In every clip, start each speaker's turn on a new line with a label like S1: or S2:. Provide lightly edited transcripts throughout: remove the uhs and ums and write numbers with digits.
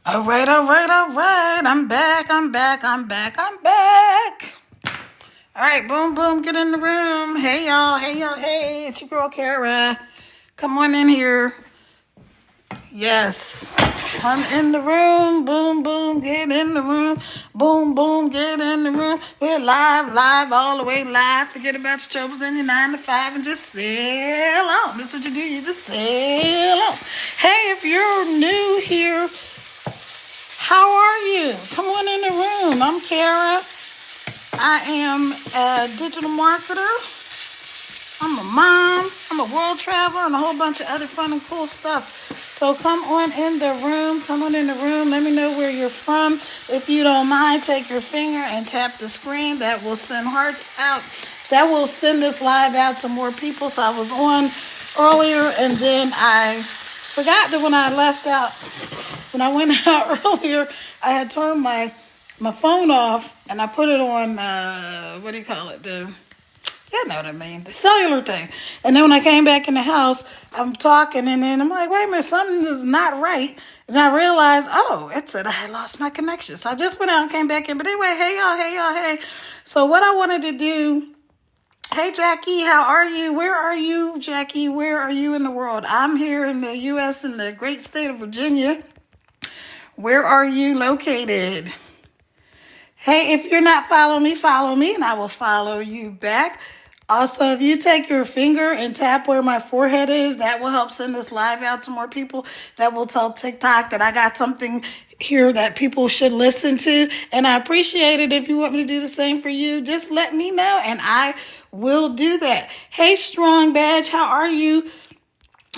S1: All right, all right, all right. I'm back, I'm back, I'm back, I'm back. All right, boom, boom, get in the room. Hey, y'all, hey, y'all, hey, it's your girl, Kara. Come on in here. Yes. Come in the room. Boom, boom, get in the room. Boom, boom, get in the room. We're live, live, all the way live. Forget about your troubles and your 9 to 5 and just sail on. That's what you do. You just sail on. Hey, if you're new here, how are you? Come on in the room. I'm Kara. I am a digital marketer. I'm a mom. I'm a world traveler and a whole bunch of other fun and cool stuff. So come on in the room. Come on in the room. Let me know where you're from. If you don't mind, take your finger and tap the screen. That will send hearts out. That will send this live out to more people. So I was on earlier and then I forgot that when I left out, when I went out earlier, I had turned my phone off and I put it on, what do you call it? You know what I mean, the cellular thing. And then when I came back in the house, I'm talking and then I'm like, wait a minute, something is not right. And I realized, oh, it said I had lost my connection. So I just went out and came back in. But anyway, hey y'all, hey y'all, hey. So what I wanted to do, hey Jackie, how are you? Where are you, Jackie? Where are you in the world? I'm here in the U.S. in the great state of Virginia. Where are you located? Hey, if you're not following me, and I will follow you back. Also, if you take your finger and tap where my forehead is, that will help send this live out to more people. That will tell TikTok that I got something here that people should listen to. And I appreciate it. If you want me to do the same for you, just let me know and I will do that. Hey, Strong Badge, how are you?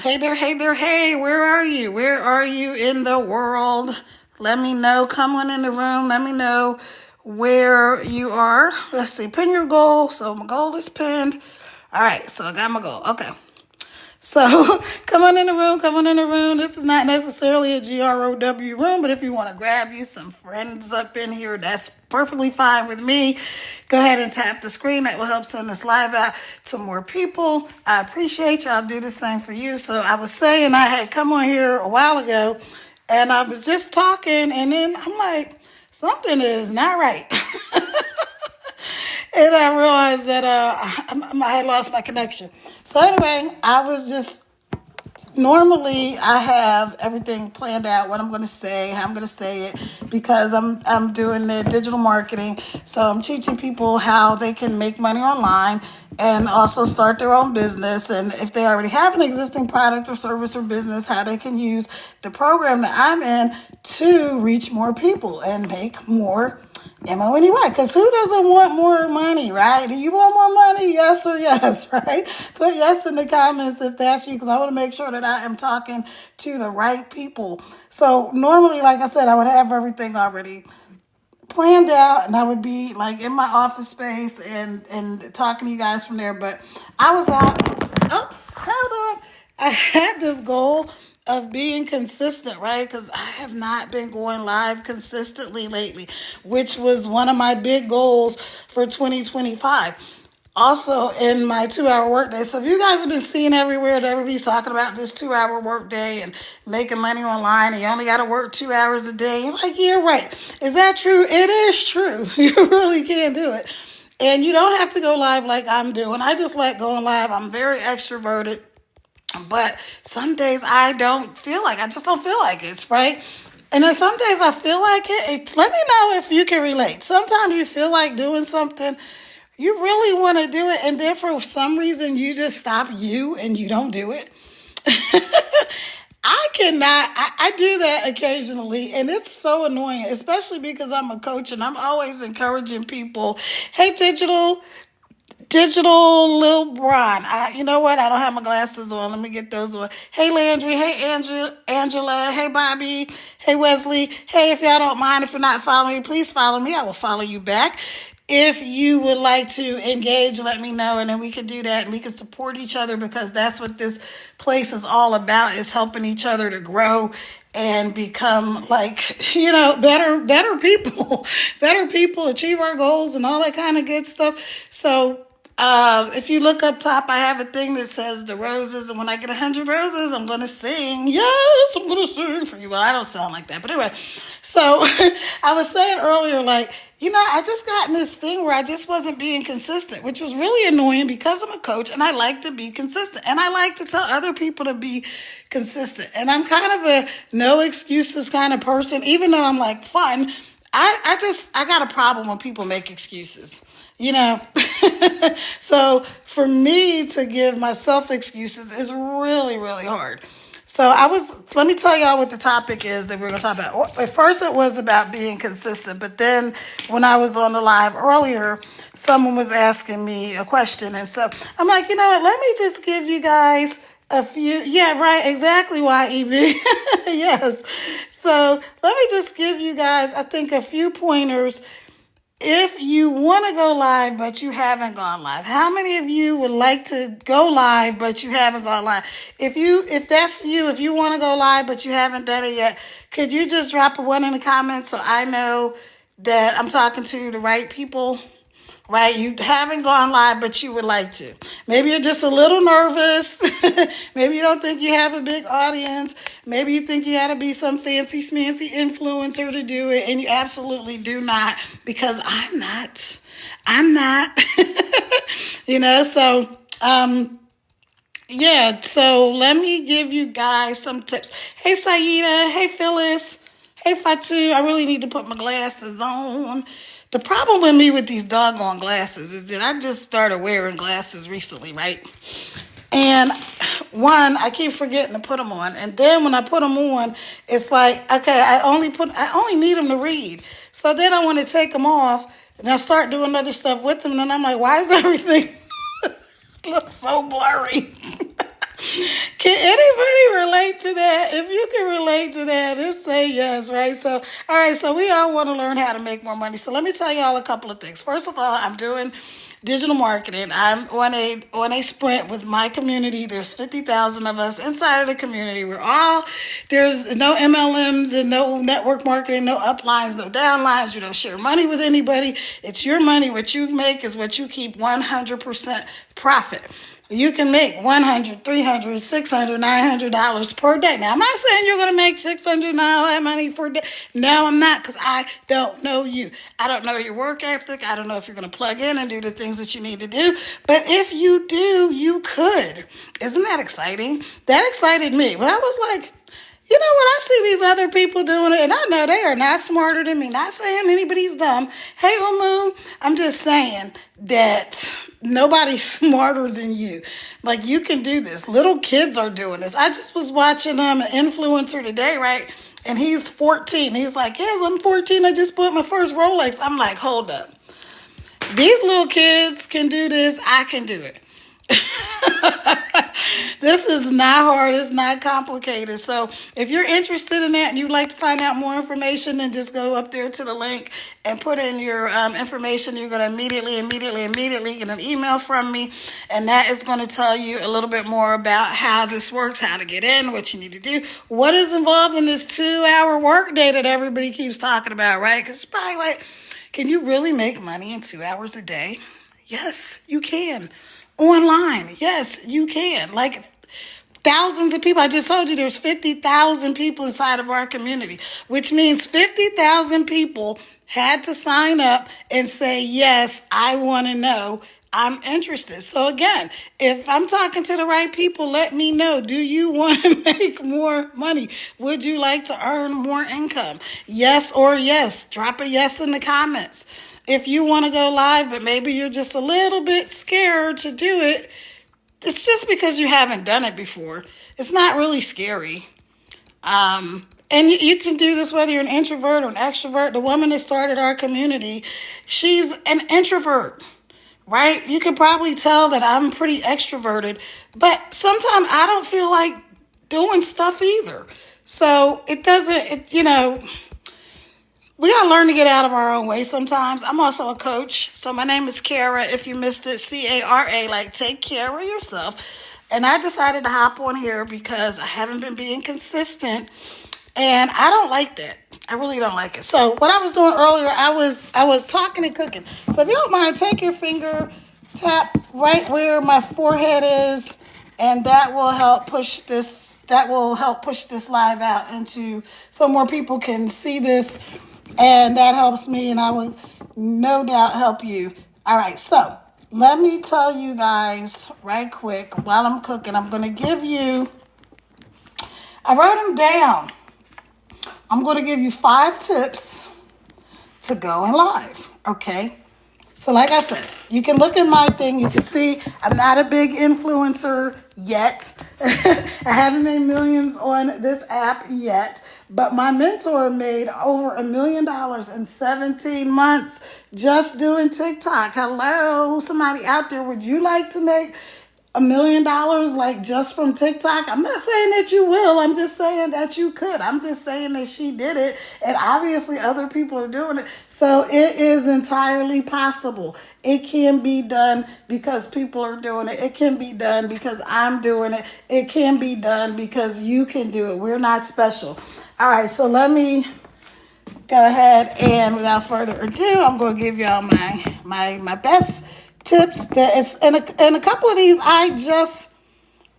S1: Hey there, hey there, hey, where are you? Where are you in the world? Let me know. Come on in the room. Let me know where you are. Let's see. Pin your goal. So my goal is pinned. All right. So I got my goal. Okay. So come on in the room. Come on in the room. This is not necessarily a GROW room, but if you want to grab you some friends up in here, that's perfectly fine with me. Go ahead and tap the screen. That will help send this live out to more people. I appreciate you. I'll do the same for you. So I was saying I had come on here a while ago and I was just talking and then I'm like, something is not right. And I realized that I had lost my connection. So anyway, I was just normally I have everything planned out, what I'm going to say, how I'm going to say it, because I'm doing the digital marketing. So I'm teaching people how they can make money online and also start their own business. And if they already have an existing product or service or business, how they can use the program that I'm in to reach more people and make more money. Because who doesn't want more money, right? Do you want more money? Yes or yes, right? Put yes in the comments if that's you, because I want to make sure that I am talking to the right people. So normally, like I said, I would have everything already planned out and I would be like in my office space and talking to you guys from there. But I was out. Oops, hold on. I had this goal of being consistent, right? Because I have not been going live consistently lately, which was one of my big goals for 2025. Also in my 2 hour workday. So if you guys have been seeing everywhere that everybody's talking about this 2 hour workday and making money online and you only got to work 2 hours a day, you're like, yeah, right. Is that true? It is true. You really can do it. And you don't have to go live like I'm doing. I just like going live. I'm very extroverted. But some days I just don't feel like it's right. And then some days I feel like it. Let me know if you can relate. Sometimes you feel like doing something, you really want to do it, and then for some reason you just stop you and you don't do it. I do that occasionally, and it's so annoying, especially because I'm a coach and I'm always encouraging people. Hey, digital Lil Bron. You know what? I don't have my glasses on. Let me get those on. Hey, Landry. Hey, Angela. Hey, Bobby. Hey, Wesley. Hey, if y'all don't mind, if you're not following me, please follow me. I will follow you back. If you would like to engage, let me know, and then we can do that, and we can support each other, because that's what this place is all about, is helping each other to grow and become better people, better people, achieve our goals and all that kind of good stuff. So If you look up top, I have a thing that says the roses, and when I get 100 roses, I'm gonna sing. Yes, I'm gonna sing for you. Well, I don't sound like that, but anyway. So I was saying earlier, like, I just got in this thing where I just wasn't being consistent, which was really annoying because I'm a coach and I like to be consistent and I like to tell other people to be consistent. And I'm kind of a no excuses kind of person, even though I'm like fun. I got a problem when people make excuses, you know. So for me to give myself excuses is really, really hard. So let me tell y'all what the topic is that we're going to talk about. At first it was about being consistent, but then when I was on the live earlier, someone was asking me a question. And so I'm like, you know what, let me just give you guys a few. Yeah, right, exactly, YEB. Yes. So let me just give you guys, I think, a few pointers. If you want to go live, but you haven't gone live, how many of you would like to go live, but you haven't gone live? If that's you, if you want to go live, but you haven't done it yet, could you just drop a 1 in the comments so I know that I'm talking to the right people? Right? You haven't gone live, but you would like to. Maybe you're just a little nervous. Maybe you don't think you have a big audience. Maybe you think you got to be some fancy smancy influencer to do it, and you absolutely do not, because I'm not. Yeah, so let me give you guys some tips. Hey, Saida. Hey, Phyllis. Hey, Fatu. I really need to put my glasses on. The problem with me with these doggone glasses is that I just started wearing glasses recently, right? And one, I keep forgetting to put them on. And then when I put them on, it's like, okay, I only need them to read. So then I want to take them off and I start doing other stuff with them. And then I'm like, why is everything look so blurry? Can anybody relate to that? If you can relate to that, just say yes, right? So, all right, so we all want to learn how to make more money. So let me tell y'all a couple of things. First of all, I'm doing digital marketing. I'm on a sprint with my community. There's 50,000 of us inside of the community. There's no MLMs and no network marketing, no uplines, no downlines. You don't share money with anybody. It's your money. What you make is what you keep, 100% profit. You can make $100, $300, $600, $900 per day. Now, I'm not saying you're going to make $600 that money per day. No, I'm not, because I don't know you. I don't know your work ethic. I don't know if you're going to plug in and do the things that you need to do. But if you do, you could. Isn't that exciting? That excited me. But I was like, you know what? I see these other people doing it, and I know they are not smarter than me. Not saying anybody's dumb. Hey, Umu, I'm just saying that nobody's smarter than you. Like, you can do this. Little kids are doing this. I just was watching an influencer today, right? And he's 14. He's like, yes, I'm 14. I just bought my first Rolex. I'm like, hold up. These little kids can do this. I can do it. This is not hard. It's not complicated. So if you're interested in that and you'd like to find out more information, then just go up there to the link and put in your information. You're going to immediately get an email from me. And that is going to tell you a little bit more about how this works, how to get in, what you need to do, what is involved in this 2-hour work day that everybody keeps talking about, right? Because it's probably like, can you really make money in 2 hours a day? Yes, you can. Online, yes, you can. Like, thousands of people. I just told you there's 50,000 people inside of our community, which means 50,000 people had to sign up and say, yes, I want to know. I'm interested. So again, if I'm talking to the right people, let me know. Do you want to make more money? Would you like to earn more income? Yes or yes. Drop a yes in the comments. If you want to go live, but maybe you're just a little bit scared to do it, it's just because you haven't done it before. It's not really scary. And you can do this whether you're an introvert or an extrovert. The woman that started our community, she's an introvert, right? You can probably tell that I'm pretty extroverted, but sometimes I don't feel like doing stuff either. So it doesn't, we got to learn to get out of our own way sometimes. I'm also a coach. So my name is Cara. If you missed it, CARA, like take care of yourself. And I decided to hop on here because I haven't been being consistent. And I don't like that. I really don't like it. So what I was doing earlier, I was talking and cooking. So if you don't mind, take your finger tap right where my forehead is, and that will help push this. That will help push this live out into so more people can see this, and that helps me, and I will no doubt help you. All right, so let me tell you guys right quick while I'm cooking. I'm gonna give you. I wrote them down. I'm gonna give you 5 tips to going live. Okay. So like I said, you can look at my thing. You can see I'm not a big influencer yet. I haven't made millions on this app yet. But my mentor made over $1 million in 17 months just doing TikTok. Hello, somebody out there. Would you like to make $1 million like just from TikTok? I'm not saying that you will. I'm just saying that you could. I'm just saying that she did it, and obviously other people are doing it. So it is entirely possible. It can be done because people are doing it. It can be done because I'm doing it. It can be done because you can do it. We're not special. All right, so let me go ahead and without further ado, I'm going to give y'all my best tips. That is, and a couple of these I just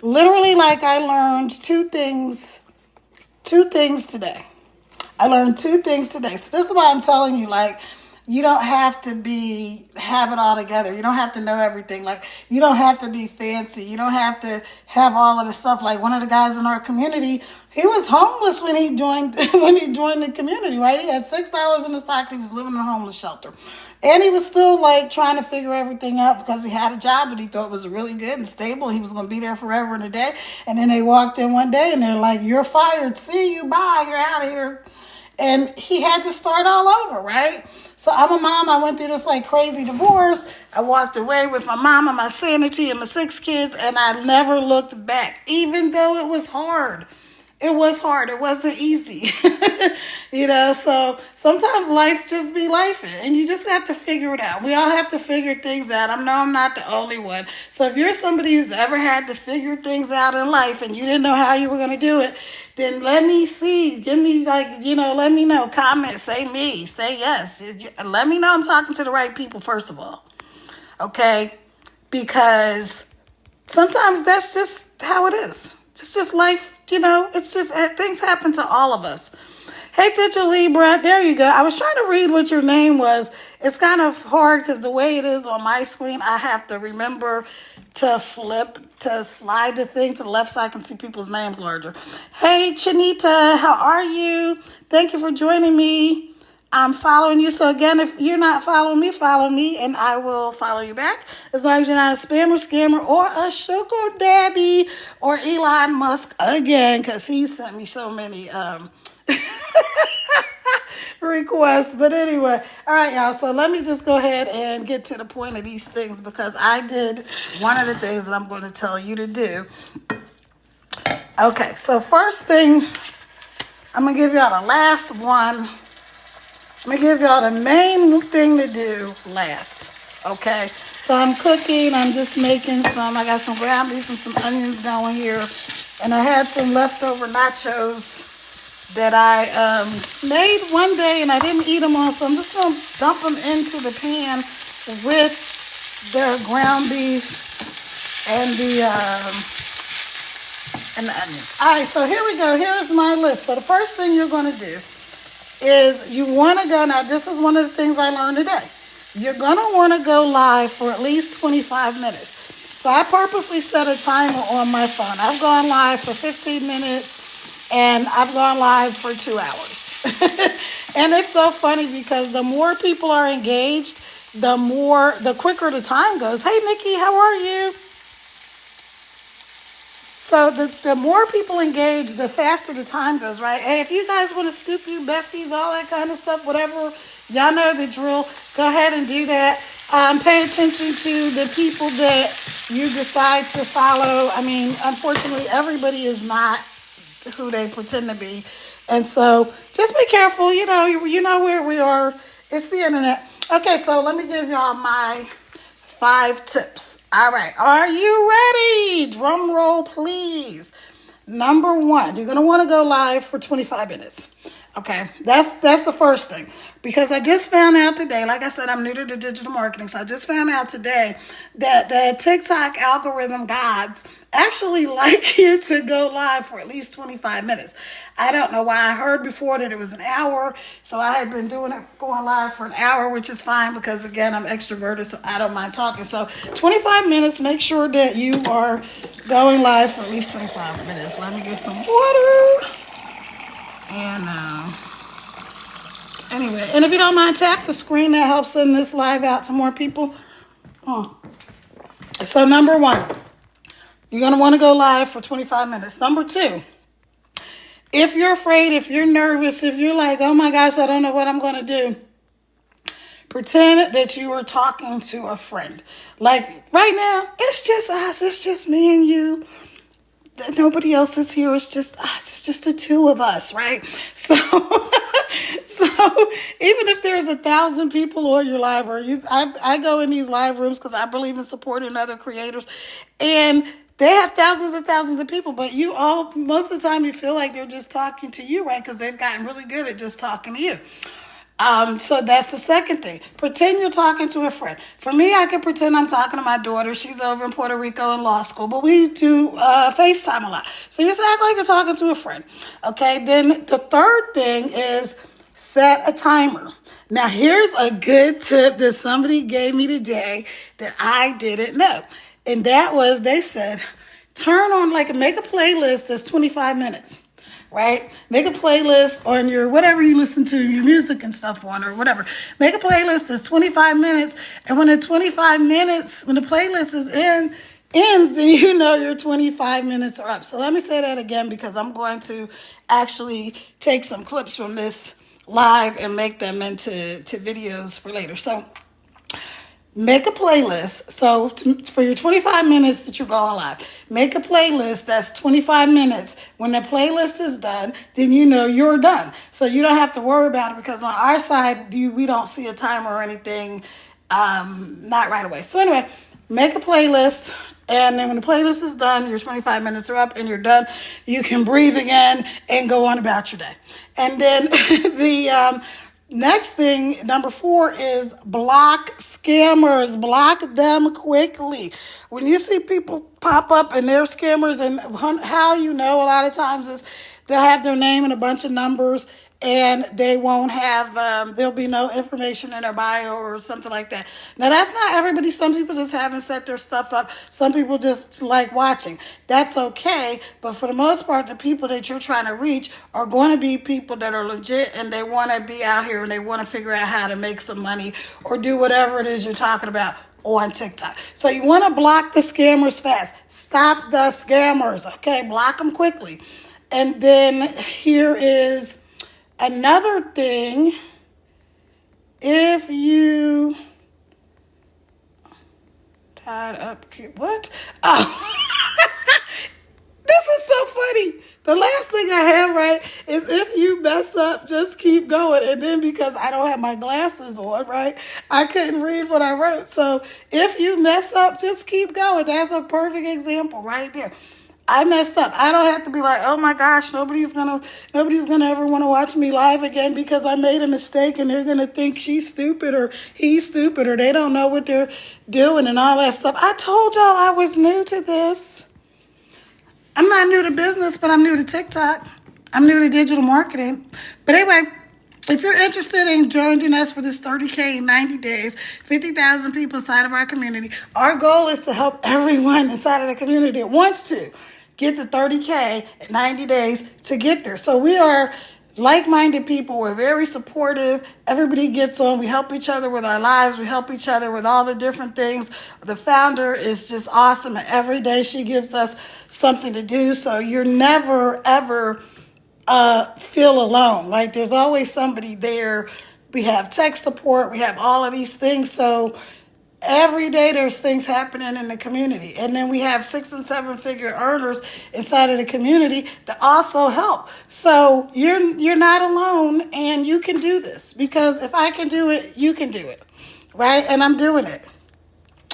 S1: literally I learned two things today. I learned 2 things today. So this is why I'm telling you, you don't have to have it all together. You don't have to know everything. You don't have to be fancy. You don't have to have all of the stuff. Like one of the guys in our community, he was homeless when he joined the community, right? He had $6 in his pocket. He was living in a homeless shelter. And he was still trying to figure everything out because he had a job that he thought was really good and stable. He was going to be there forever and a day. And then they walked in one day and they're like, "You're fired. See you. Bye. You're out of here." And he had to start all over, right? So I'm a mom. I went through this crazy divorce. I walked away with my mama, my sanity, and my 6 kids, and I never looked back, even though it was hard. It was hard. It wasn't easy. So sometimes life just be life, and you just have to figure it out. We all have to figure things out. I know I'm not the only one. So if you're somebody who's ever had to figure things out in life and you didn't know how you were going to do it, then let me see. Give me let me know. Comment, say me, say yes. Let me know I'm talking to the right people, first of all. Okay? Because sometimes that's just how it is. It's just life. It's just things happen to all of us. Hey, Digital Libra, there you go. I was trying to read what your name was. It's kind of hard because the way it is on my screen, I have to remember to slide the thing to the left so I can see people's names larger. Hey, Chanita, how are you? Thank you for joining me. I'm following you. So again, if you're not following me, follow me and I will follow you back. As long as you're not a spammer, scammer, or a sugar daddy or Elon Musk again, because he sent me so many requests. But anyway, all right, y'all. So let me just go ahead and get to the point of these things because I did one of the things that I'm going to tell you to do. Okay, so first thing, I'm going to give y'all the last one. I'm going to give y'all the main thing to do last, okay? So I'm cooking. I'm just making I got some ground beef and some onions down here. And I had some leftover nachos that I made one day and I didn't eat them all. So I'm just going to dump them into the pan with the ground beef and the onions. All right, so here we go. Here's my list. So the first thing you're going to do is you want to go, now this is one of the things I learned today. You're going to want to go live for at least 25 minutes. So I purposely set a timer on my phone. I've gone live for 15 minutes and I've gone live for 2 hours. And it's so funny because the more people are engaged, the quicker the time goes. Hey, Nikki, how are you? So the more people engage, the faster the time goes, right? Hey, if you guys want to scoop you, besties, all that kind of stuff, whatever, y'all know the drill. Go ahead and do that. Pay attention to the people that you decide to follow. I mean, unfortunately, everybody is not who they pretend to be. And so just be careful. You know where we are. It's the internet. Okay, so let me give y'all my 5 tips. All right. Are you ready? Drum roll, please. Number 1, you're going to want to go live for 25 minutes. Okay. That's the first thing. because I just found out today, like I said, I'm new to the digital marketing, so I just found out today that the TikTok algorithm gods actually like you to go live for at least 25 minutes. I don't know why. I heard before that it was an hour, so I had been doing it, going live for an hour, which is fine because, again, I'm extroverted, so I don't mind talking. So 25 minutes, make sure that you are going live for at least 25 minutes. Let me get some water. And anyway, and if you don't mind, tap the screen. That helps send this live out to more people. So number one, you're going to want to go live for 25 minutes. Number two, if you're afraid, if you're nervous, if you're like, oh my gosh, I don't know what I'm going to do, pretend that you are talking to a friend. Like right now, it's just us. It's just me and you. Nobody else is here. It's just us. It's just the two of us, right? So, so even if there's 1,000 people on your live, or I go in these live rooms because I believe in supporting other creators, and they have thousands and thousands of people, but most of the time you feel like they're just talking to you, right? Because they've gotten really good at just talking to you. So that's the second thing. Pretend you're talking to a friend. For me, I can pretend I'm talking to my daughter. She's over in Puerto Rico in law school, but we do FaceTime a lot. So you just act like you're talking to a friend. Okay, then the third thing is set a timer. Now, here's a good tip that somebody gave me today that I didn't know. And that was, they said, make a playlist that's 25 minutes. Right? Make a playlist on your, whatever you listen to, your music and stuff on, or whatever. Make a playlist that's 25 minutes. And when the playlist ends, then you know your 25 minutes are up. So let me say that again, because I'm going to actually take some clips from this live and make them into videos for later. So make a playlist. So for your 25 minutes that you're going live, make a playlist that's 25 minutes. When the playlist is done, then you know you're done. So you don't have to worry about it, because on our side, we don't see a timer or anything, not right away. So anyway, make a playlist. And then when the playlist is done, your 25 minutes are up and you're done. You can breathe again and go on about your day. And then the next thing, number 4, is block scammers. Block them quickly. When you see people pop up and they're scammers, and how you know a lot of times is they'll have their name and a bunch of numbers, and they won't have, there'll be no information in their bio or something like that. Now, that's not everybody. Some people just haven't set their stuff up. Some people just like watching. That's okay. But for the most part, the people that you're trying to reach are going to be people that are legit, and they want to be out here and they want to figure out how to make some money or do whatever it is you're talking about on TikTok. So you want to block the scammers fast. Stop the scammers. Okay, block them quickly. And then here is another thing. If you tied up, what? Oh, this is so funny. The last thing I have, right, is if you mess up, just keep going. And then because I don't have my glasses on, right, I couldn't read what I wrote. So if you mess up, just keep going. That's a perfect example right there. I messed up. I don't have to be like, oh my gosh, nobody's gonna ever want to watch me live again because I made a mistake, and they're gonna think she's stupid or he's stupid, or they don't know what they're doing and all that stuff. I told y'all I was new to this. I'm not new to business, but I'm new to TikTok. I'm new to digital marketing. But anyway, if you're interested in joining us for this 30K in 90 days, 50,000 people inside of our community, our goal is to help everyone inside of the community that wants to get to 30K in 90 days to get there. So we are like-minded people. We're very supportive. Everybody gets on. We help each other with our lives. We help each other with all the different things. The founder is just awesome. And every day she gives us something to do. So you're never, ever feel alone. Like there's always somebody there. We have tech support. We have all of these things. So every day there's things happening in the community. And then we have 6- and 7-figure earners inside of the community that also help. So you're not alone, and you can do this, because if I can do it, you can do it. Right? And I'm doing it.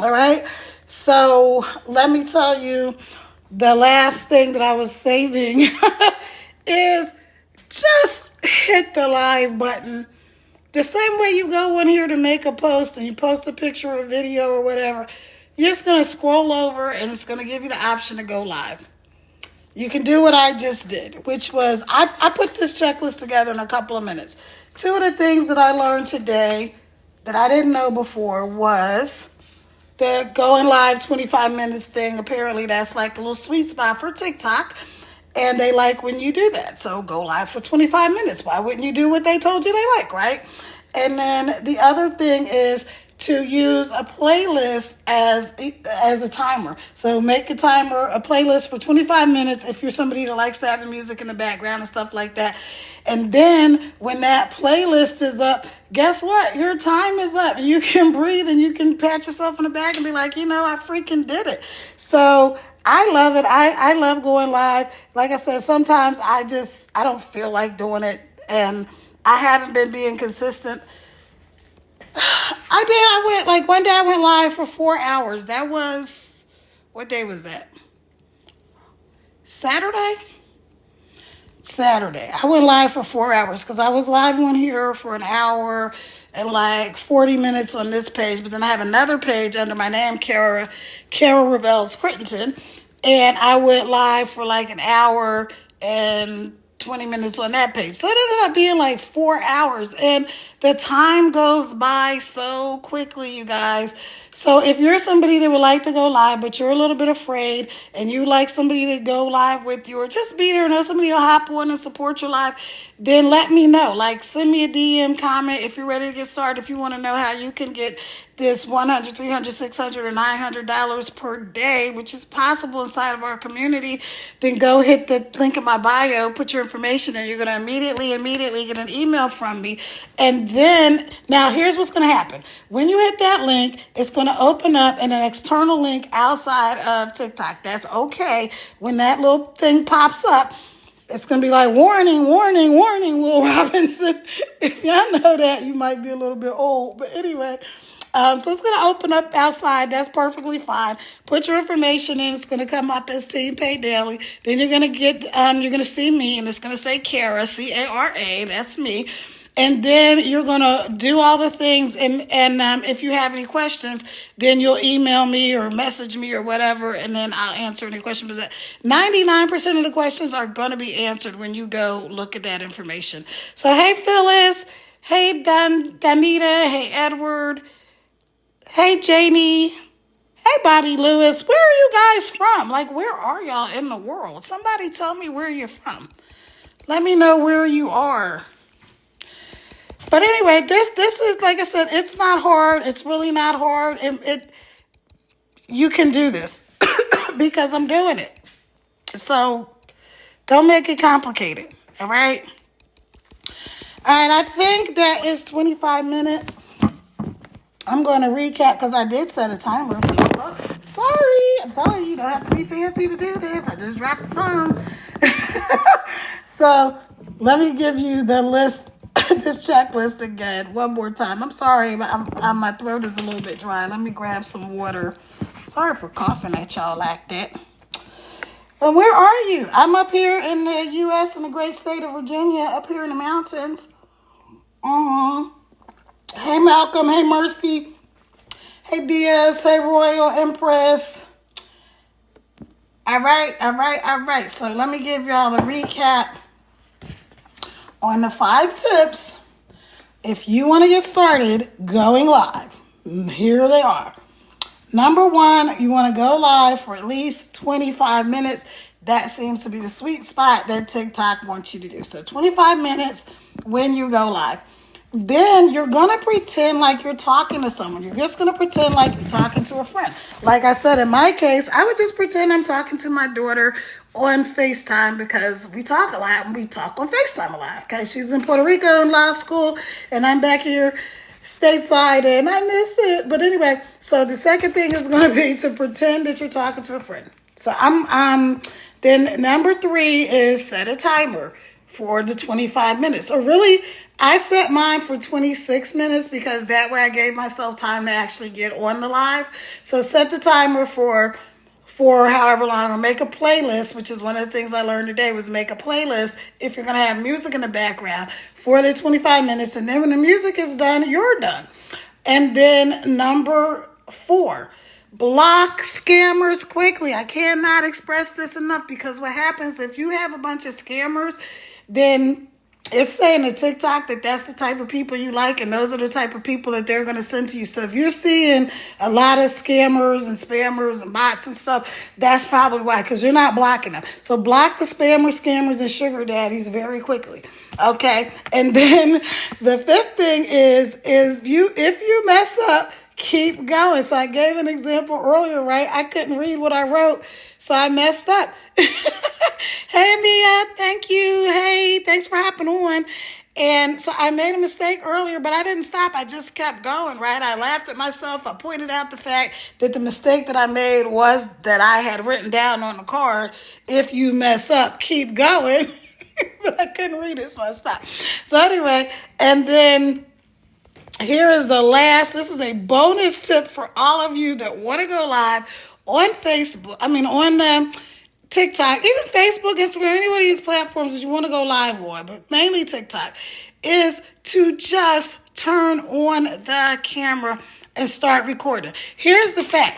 S1: All right? So let me tell you, the last thing that I was saving is just hit the live button the same way you go in here to make a post and you post a picture or a video or whatever, you're just going to scroll over and it's going to give you the option to go live. You can do what I just did, which was I put this checklist together in a couple of minutes. Two of the things that I learned today that I didn't know before was the going live 25 minutes thing. Apparently that's like a little sweet spot for TikTok. And they like when you do that. So go live for 25 minutes. Why wouldn't you do what they told you they like, right? And then the other thing is to use a playlist as a timer. So make a timer, a playlist for 25 minutes if you're somebody that likes to have the music in the background and stuff like that. And then when that playlist is up, guess what? Your time is up. You can breathe and you can pat yourself on the back and be like, I freaking did it. So I love it. I love going live. Like I said, sometimes I don't feel like doing it, and I haven't been being consistent. One day I went live for 4 hours. That was, what day was that? Saturday. I went live for 4 hours because I was live on here for an hour and like 40 minutes on this page. But then I have another page under my name, Kara Revels Crittenton. And I went live for like an hour and 20 minutes on that page. So it ended up being like 4 hours. And the time goes by so quickly, you guys. So if you're somebody that would like to go live, but you're a little bit afraid and you like somebody to go live with you or just be there, know somebody will hop on and support your live, then let me know. Like, send me a DM, comment if you're ready to get started. If you want to know how you can get this $100, $300, $600, or $900 per day, which is possible inside of our community, then go hit the link in my bio, put your information in. You're going to immediately get an email from me. And then, now here's what's going to happen. When you hit that link, it's going to open up an external link outside of TikTok. That's okay. When that little thing pops up, it's going to be like, warning, Will Robinson. If y'all know that, you might be a little bit old. But anyway, so it's going to open up outside. That's perfectly fine. Put your information in. It's going to come up as Team Pay Daily. Then you're going to you're going to see me, and it's going to say Kara, Cara. That's me. And then you're going to do all the things. And if you have any questions, then you'll email me or message me or whatever, and then I'll answer any questions. But 99% of the questions are going to be answered when you go look at that information. So, hey, Phyllis. Hey, Danita. Hey, Edward. Hey, Janie. Hey, Bobby Lewis. Where are you guys from? Like, where are y'all in the world? Somebody tell me where you're from. Let me know where you are. But anyway, this is, like I said, it's not hard. It's really not hard. You can do this because I'm doing it. So don't make it complicated. All right. All right. I think that is 25 minutes. I'm going to recap because I did set a timer. So, sorry. I'm telling you, you don't have to be fancy to do this. I just dropped the phone. So let me give you the list. This checklist again one more time. I'm sorry, but my throat is a little bit dry. Let me grab some water. Sorry for coughing at y'all like that. And where are you? I'm up here in the U.S. in the great state of Virginia, up here in the mountains. Hey, Malcolm. Hey, Mercy. Hey, Diaz. Hey, Royal Empress. All right. So let me give y'all the recap on the 5 tips if you want to get started going live. Here they are. Number 1, you want to go live for at least 25 minutes. That seems to be the sweet spot that TikTok wants you to do. So 25 minutes when you go live. Then you're going to pretend like you're talking to someone. You're just going to pretend like you're talking to a friend. Like I said, in my case, I would just pretend I'm talking to my daughter on FaceTime because we talk a lot and we talk on FaceTime a lot. Okay, she's in Puerto Rico in law school and I'm back here stateside and I miss it. But anyway, so the second thing is going to be to pretend that you're talking to a friend. So then number 3 is set a timer for the 25 minutes. Or really, I set mine for 26 minutes because that way I gave myself time to actually get on the live. So set the timer for for however long, or make a playlist, which is one of the things I learned today, was make a playlist if you're going to have music in the background for the 25 minutes. And then when the music is done, you're done. And then number 4, block scammers quickly. I cannot express this enough, because what happens if you have a bunch of scammers, then it's saying to TikTok that that's the type of people you like, and those are the type of people that they're going to send to you. So if you're seeing a lot of scammers and spammers and bots and stuff, that's probably why, because you're not blocking them. So block the spammers, scammers, and sugar daddies very quickly. Okay, and then the 5th thing is if you mess up, keep going. So I gave an example earlier, right? I couldn't read what I wrote, so I messed up. Hey, Mia, thank you. Hey, thanks for hopping on. And so I made a mistake earlier, but I didn't stop. I just kept going, right? I laughed at myself. I pointed out the fact that the mistake that I made was that I had written down on the card, if you mess up, keep going. But I couldn't read it, so I stopped. So anyway, and then here is the last. This is a bonus tip for all of you that want to go live on Facebook. On TikTok, even Facebook, Instagram, any one of these platforms that you want to go live on, but mainly TikTok, is to just turn on the camera and start recording. Here's the fact.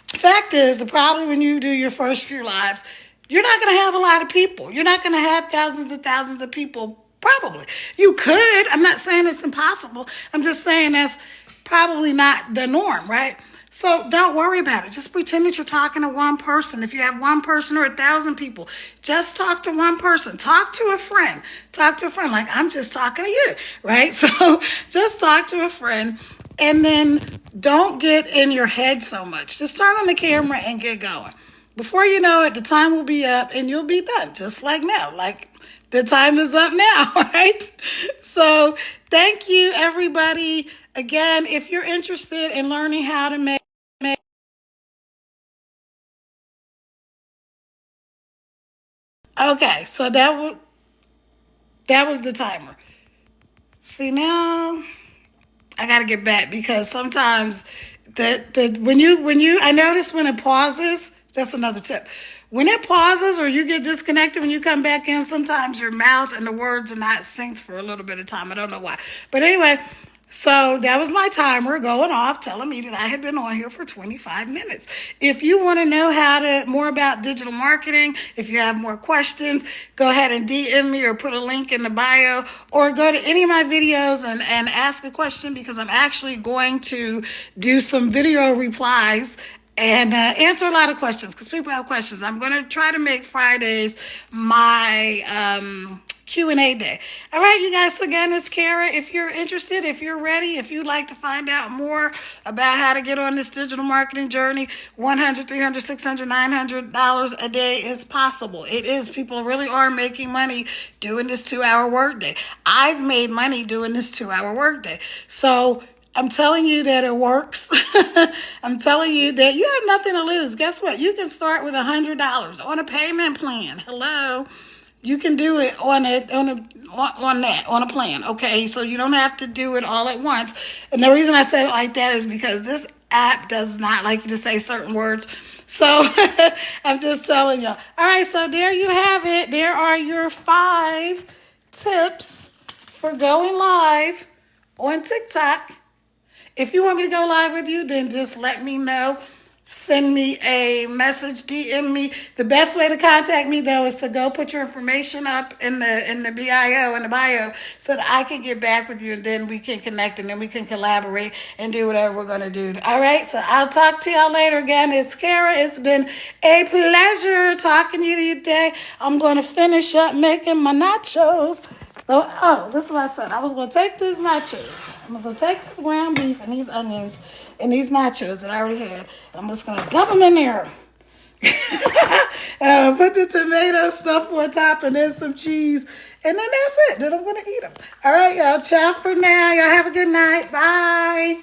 S1: Fact is, probably when you do your first few lives, you're not going to have a lot of people. You're not going to have thousands and thousands of people. Probably. You could. I'm not saying it's impossible. I'm just saying that's probably not the norm, right? So don't worry about it. Just pretend that you're talking to one person. If you have one person or 1,000 people, just talk to one person. Talk to a friend. Talk to a friend like I'm just talking to you, right? So just talk to a friend, and then don't get in your head so much. Just turn on the camera and get going. Before you know it, the time will be up and you'll be done, just like now. Like the time is up now, right? So thank you, everybody. Again, if you're interested in learning how to make okay, so that was the timer. See, now I gotta get back, because sometimes when you I notice when it pauses, that's another tip. When it pauses or you get disconnected, when you come back in, sometimes your mouth and the words are not synced for a little bit of time. I don't know why. But anyway, so that was my timer going off, telling me that I had been on here for 25 minutes. If you want to know more about digital marketing, if you have more questions, go ahead and DM me or put a link in the bio, or go to any of my videos and ask a question, because I'm actually going to do some video replies and answer a lot of questions, because people have questions. I'm going to try to make Fridays my Q&A day. All right, you guys. So again, it's Kara. If you're interested, if you're ready, if you'd like to find out more about how to get on this digital marketing journey, $100, $300, $600, $900 a day is possible. It is. People really are making money doing this 2-hour workday. I've made money doing this 2-hour workday. So I'm telling you that it works. I'm telling you that you have nothing to lose. Guess what? You can start with $100 on a payment plan. Hello. You can do it on a plan. Okay. So you don't have to do it all at once. And the reason I said it like that is because this app does not like you to say certain words. So I'm just telling y'all. All right. So there you have it. There are your 5 tips for going live on TikTok. If you want me to go live with you, then just let me know. Send me a message, DM me. The best way to contact me, though, is to go put your information up in the bio, so that I can get back with you, and then we can connect, and then we can collaborate and do whatever we're going to do. All right, so I'll talk to y'all later. Again, it's Kara. It's been a pleasure talking to you today. I'm going to finish up making my nachos. Oh, this is what I said. I was going to take these nachos. I'm going to take this ground beef and these onions and these nachos that I already had. I'm just going to dump them in there. And I'm going to put the tomato stuff on top and then some cheese. And then that's it. Then I'm going to eat them. All right, y'all. Ciao for now. Y'all have a good night. Bye.